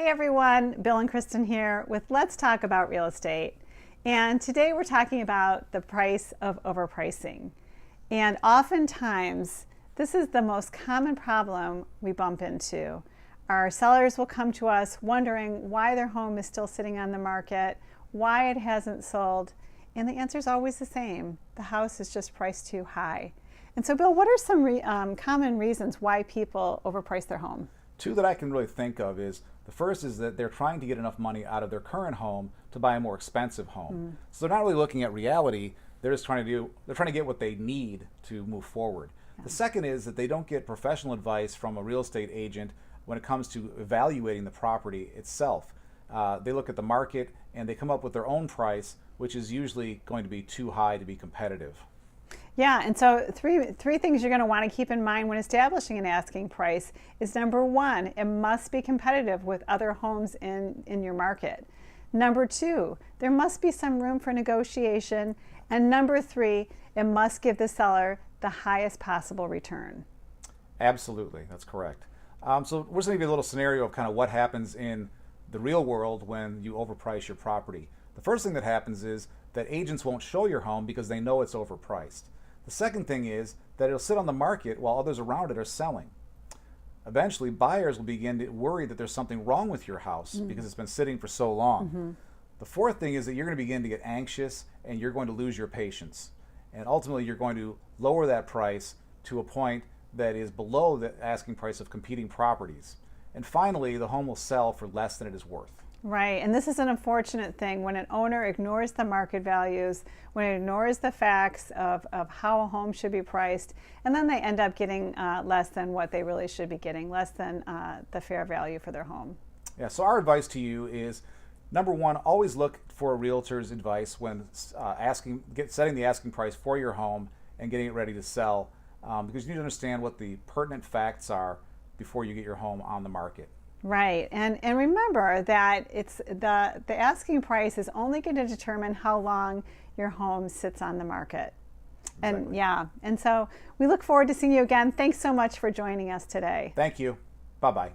Hey everyone, Bill and Kristen here with Let's Talk About Real Estate. And today we're talking about the price of overpricing. And oftentimes, this is the most common problem we bump into. Our sellers will come to us wondering why their home is still sitting on the market, why it hasn't sold, and the answer is always the same. The house is just priced too high. And so, Bill, what are some common reasons why people overprice their home? Two that I can really think of is, the first is that they're trying to get enough money out of their current home to buy a more expensive home. So they're not really looking at reality, they're just trying to get what they need to move forward. Yeah. The second is that they don't get professional advice from a real estate agent when it comes to evaluating the property itself. They look at the market and they come up with their own price, which is usually going to be too high to be competitive. Yeah, and so three things you're going to want to keep in mind when establishing an asking price is number one, it must be competitive with other homes in your market. Number two, there must be some room for negotiation. And number three, it must give the seller the highest possible return. Absolutely, that's correct. So we're just going to give you a little scenario of kind of what happens in the real world when you overprice your property. The first thing that happens is that agents won't show your home because they know it's overpriced. The second thing is that it'll sit on the market while others around it are selling. Eventually, buyers will begin to worry that there's something wrong with your house because it's been sitting for so long. The fourth thing is that you're going to begin to get anxious and you're going to lose your patience. And ultimately, you're going to lower that price to a point that is below the asking price of competing properties. And finally, the home will sell for less than it is worth. Right, and this is an unfortunate thing when an owner ignores the market values, when it ignores the facts of how a home should be priced, and then they end up getting less than what they really should be getting, less than the fair value for their home. Yeah, so our advice to you is, number one, always look for a realtor's advice when setting the asking price for your home and getting it ready to sell, because you need to understand what the pertinent facts are before you get your home on the market. Right, and remember that it's the asking price is only going to determine how long your home sits on the market. Exactly. And so we look forward to seeing you again. Thanks so much for joining us today. Thank you. Bye-bye.